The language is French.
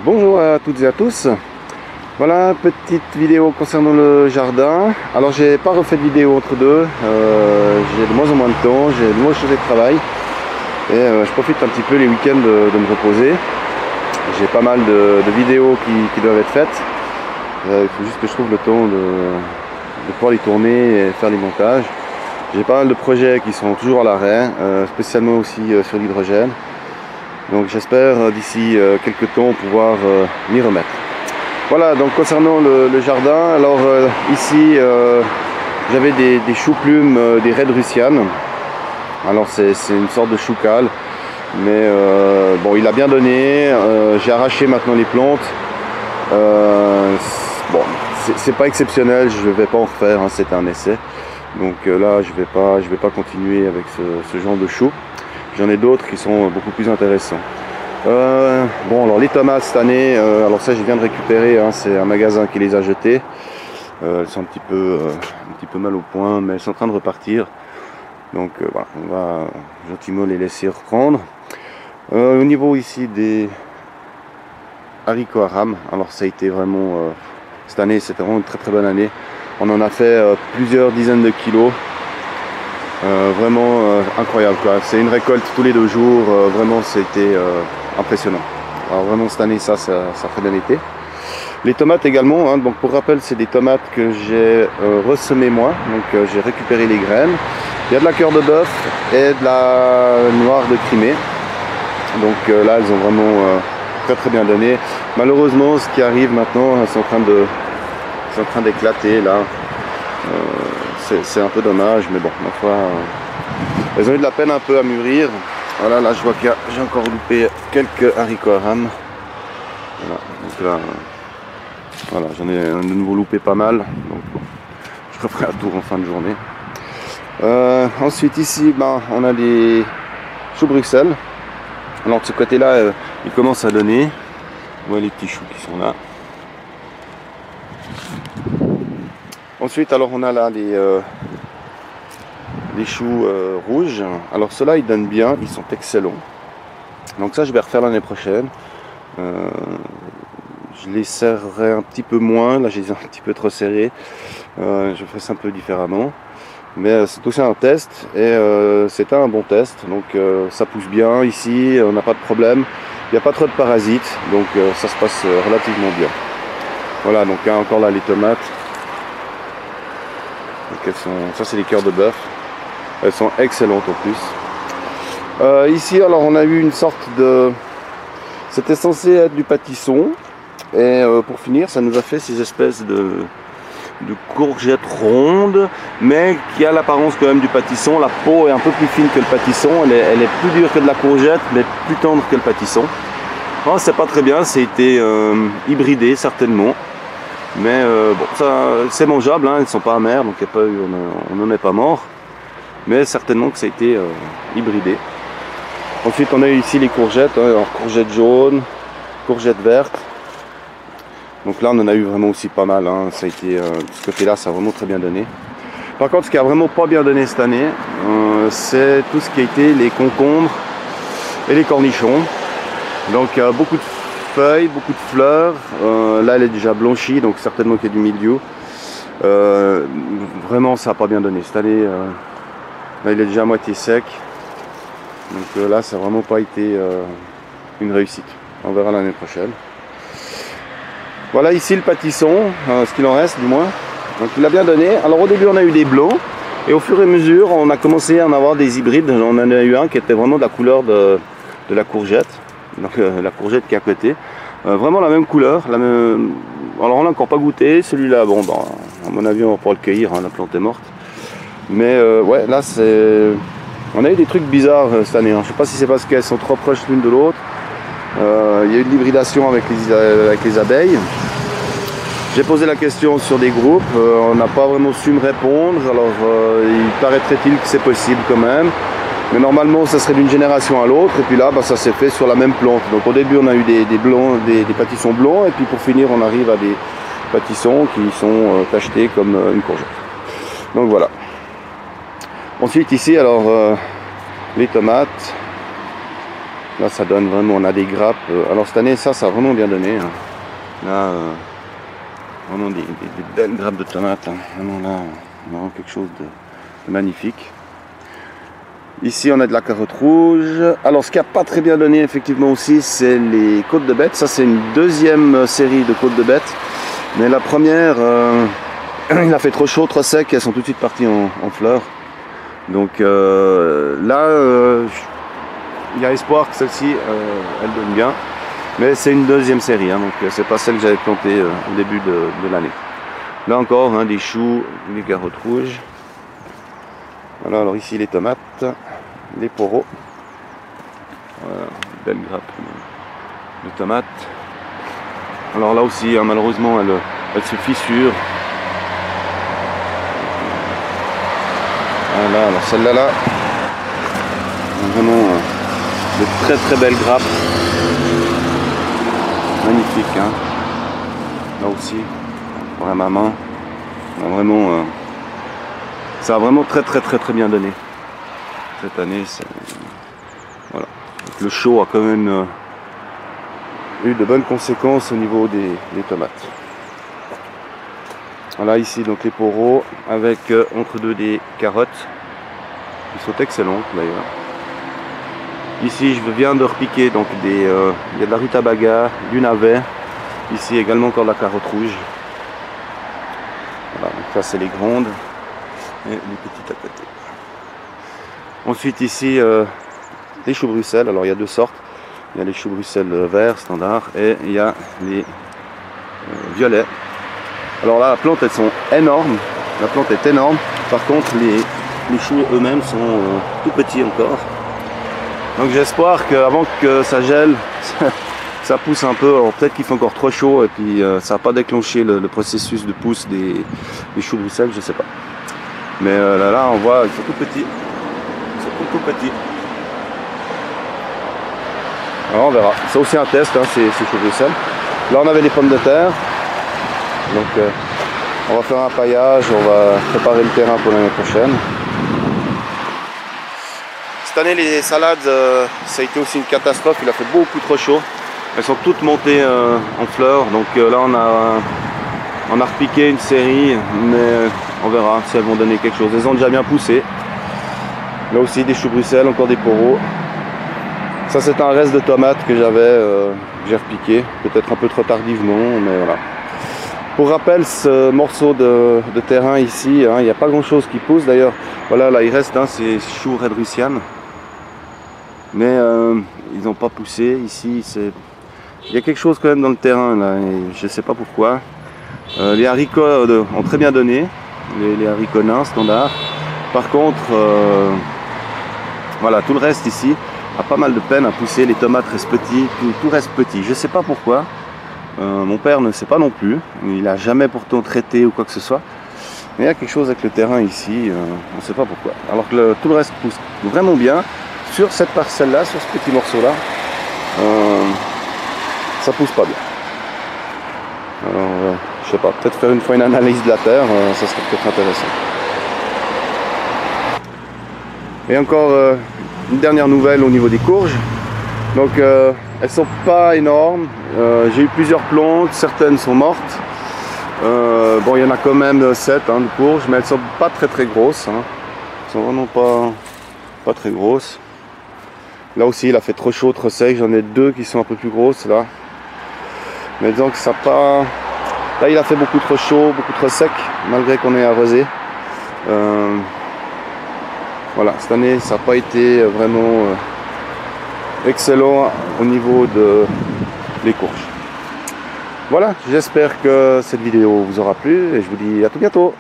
Bonjour à toutes et à tous. Voilà, petite vidéo concernant le jardin. Alors j'ai pas refait de vidéo entre deux, j'ai de moins en moins de temps, j'ai de moins changé de travail et je profite un petit peu les week-ends de me reposer. J'ai pas mal de vidéos qui doivent être faites. Il faut juste que je trouve le temps de pouvoir les tourner et faire les montages. J'ai pas mal de projets qui sont toujours à l'arrêt, spécialement aussi sur l'hydrogène. Donc j'espère d'ici quelques temps pouvoir m'y remettre. Voilà, donc concernant le jardin, alors ici j'avais des choux plumes, des raids russianes. Alors c'est une sorte de chou cale, mais bon, il a bien donné. J'ai arraché maintenant les plantes. Bon, c'est pas exceptionnel, je vais pas en refaire, hein, c'est un essai. Donc là je vais pas continuer avec ce genre de chou. J'en ai d'autres qui sont beaucoup plus intéressants. Bon, alors les tomates cette année, alors ça je viens de récupérer, hein, c'est un magasin qui les a jetées. Elles sont un petit peu mal au point, mais elles sont en train de repartir. Donc voilà, on va gentiment les laisser reprendre. Au niveau ici des haricots à rame, alors ça a été vraiment, cette année c'était vraiment une très bonne année. On en a fait plusieurs dizaines de kilos. Vraiment incroyable quoi. C'est une récolte tous les 2 jours, vraiment c'était impressionnant. Alors vraiment cette année ça a très bien été. Les tomates également, hein, donc pour rappel c'est des tomates que j'ai ressemées moi, donc j'ai récupéré les graines. Il y a de la cœur de bœuf et de la noire de Crimée. Donc là elles ont vraiment très bien donné. Malheureusement ce qui arrive maintenant, elles sont en train d'éclater là. C'est un peu dommage, mais bon, ma foi, elles ont eu de la peine un peu à mûrir. Voilà, là je vois que j'ai encore loupé quelques haricots à rame. Voilà, donc là, voilà, j'en ai de nouveau loupé pas mal. Donc bon, je referai un tour en fin de journée. Ensuite ici, ben, on a des choux Bruxelles. Alors de ce côté-là, ils commencent à donner. Vous voyez les petits choux qui sont là. Ensuite, alors on a là les choux rouges. Alors ceux-là, ils donnent bien, ils sont excellents. Donc ça, je vais refaire l'année prochaine. Je les serrerai un petit peu moins. Là, je les ai un petit peu trop serrés. Je ferai ça un peu différemment. Mais c'est aussi un test et c'était un bon test. Donc ça pousse bien ici, on n'a pas de problème. Il n'y a pas trop de parasites, donc ça se passe relativement bien. Voilà, donc hein, encore là les tomates. Donc ça c'est les cœurs de bœuf, elles sont excellentes en plus. Ici alors on a eu une sorte de, c'était censé être du pâtisson et pour finir ça nous a fait ces espèces de courgettes rondes mais qui a l'apparence quand même du pâtisson. La peau est un peu plus fine que le pâtisson, elle est plus dure que de la courgette mais plus tendre que le pâtisson. Oh, c'est pas très bien, été hybridé certainement. Mais bon, ça c'est mangeable, hein, elles ne sont pas amères, donc on n'en est pas mort. Mais certainement que ça a été hybridé. Ensuite, on a eu ici les courgettes, hein, alors courgettes jaunes, courgettes vertes. Donc là, on en a eu vraiment aussi pas mal. Hein, ça a été, de ce côté-là, ça a vraiment très bien donné. Par contre, ce qui a vraiment pas bien donné cette année, c'est tout ce qui a été les concombres et les cornichons. Donc beaucoup de feuilles, beaucoup de fleurs. Là elle est déjà blanchie, donc certainement qu'il y a du mildiou. Vraiment ça n'a pas bien donné cette année. Là il est déjà à moitié sec, donc là ça n'a vraiment pas été une réussite. On verra l'année prochaine. Voilà ici le pâtisson, ce qu'il en reste du moins. Donc il a bien donné. Alors au début on a eu des blancs et au fur et à mesure on a commencé à en avoir des hybrides. On en a eu un qui était vraiment de la couleur de la courgette. Donc la courgette qui est à côté, vraiment la même couleur, alors on l'a encore pas goûté, celui-là, bon bah, à mon avis on va pouvoir le cueillir, hein, la plante est morte, mais ouais là on a eu des trucs bizarres cette année, hein. Je sais pas si c'est parce qu'elles sont trop proches l'une de l'autre, il y a eu de l'hybridation avec les abeilles. J'ai posé la question sur des groupes, on n'a pas vraiment su me répondre, alors il paraîtrait-il que c'est possible quand même. Mais normalement ça serait d'une génération à l'autre et puis là bah, ça s'est fait sur la même plante. Donc au début on a eu des pâtissons blancs et puis pour finir on arrive à des pâtissons qui sont tachetés comme une courgette. Donc voilà. Ensuite ici alors les tomates. Là ça donne vraiment, on a des grappes. Alors cette année ça a vraiment bien donné. Hein. Là vraiment des belles grappes de tomates. Hein. Vraiment là, vraiment quelque chose de magnifique. Ici on a de la carotte rouge. Alors ce qui n'a pas très bien donné effectivement aussi, c'est les côtes de bête. Ça c'est une deuxième série de côtes de bête. Mais la première, il a fait trop chaud, trop sec, elles sont tout de suite parties en fleurs. Donc là, il y a espoir que celle-ci, elle donne bien. Mais c'est une deuxième série, hein, donc c'est pas celle que j'avais plantée au début de l'année. Là encore, hein, des choux, des carottes rouges. Voilà, alors ici les tomates, les poros. Voilà, belle grappe de tomates. Alors là aussi, hein, malheureusement, elle se fissure. Voilà, alors celle-là, là, vraiment de très très belles grappes. Magnifique, hein. Là aussi, pour la maman, vraiment, ça a vraiment très bien donné. Cette année, voilà. Donc, le chaud a quand même eu de bonnes conséquences au niveau des tomates. Voilà ici donc les poros avec entre deux des carottes. Ils sont excellentes d'ailleurs. Ici je viens de repiquer donc il y a de la rutabaga, du navet. Ici également encore de la carotte rouge. Voilà, donc ça c'est les grandes et les petites à côté. Ensuite ici les choux Bruxelles. Alors il y a deux sortes. Il y a les choux Bruxelles verts standard et il y a les violets. Alors là, la plante, elles sont énormes. La plante est énorme. Par contre, les choux eux-mêmes sont tout petits encore. Donc j'espère qu'avant que ça gèle, ça pousse un peu. Alors peut-être qu'il fait encore trop chaud et puis ça n'a pas déclenché le processus de pousse des choux Bruxelles, je sais pas. Mais là, on voit, ils sont tout petits. Ils sont tout petits. Alors on verra. C'est aussi un test, hein, ces choux Bruxelles. Là, on avait les pommes de terre. Donc on va faire un paillage, on va préparer le terrain pour l'année prochaine. Cette année les salades, ça a été aussi une catastrophe, il a fait beaucoup trop chaud. Elles sont toutes montées en fleurs, donc là on a repiqué une série, mais on verra si elles vont donner quelque chose. Elles ont déjà bien poussé. Là aussi des choux Bruxelles, encore des poros. Ça c'est un reste de tomates que j'ai repiqué, peut-être un peu trop tardivement, mais voilà. Pour rappel, ce morceau de terrain ici, hein, il n'y a pas grand chose qui pousse. D'ailleurs, voilà, là il reste hein, ces choux Red Russian. Mais ils n'ont pas poussé. Ici, il y a quelque chose quand même dans le terrain, là, et je ne sais pas pourquoi. Les haricots ont très bien donné, les haricots nains standard. Par contre, voilà, tout le reste ici a pas mal de peine à pousser. Les tomates restent petites, tout reste petit. Je ne sais pas pourquoi. Mon père ne sait pas non plus, il n'a jamais pourtant traité ou quoi que ce soit. Mais il y a quelque chose avec le terrain ici, on ne sait pas pourquoi. Alors que tout le reste pousse vraiment bien. Sur cette parcelle-là, sur ce petit morceau-là, ça pousse pas bien. Alors, je sais pas, peut-être faire une fois une analyse de la terre, ça serait peut-être intéressant. Et encore une dernière nouvelle au niveau des courges. Donc elles sont pas énormes, j'ai eu plusieurs plantes, certaines sont mortes. Bon, il y en a quand même 7 hein, de courges, mais elles sont pas très grosses. Hein. Elles sont vraiment pas très grosses. Là aussi il a fait trop chaud, trop sec, j'en ai 2 qui sont un peu plus grosses là. Mais disons que ça pas... Là il a fait beaucoup trop chaud, beaucoup trop sec, malgré qu'on ait arrosé. Voilà, cette année ça n'a pas été vraiment... excellent au niveau des courges. Voilà, j'espère que cette vidéo vous aura plu et je vous dis à tout bientôt.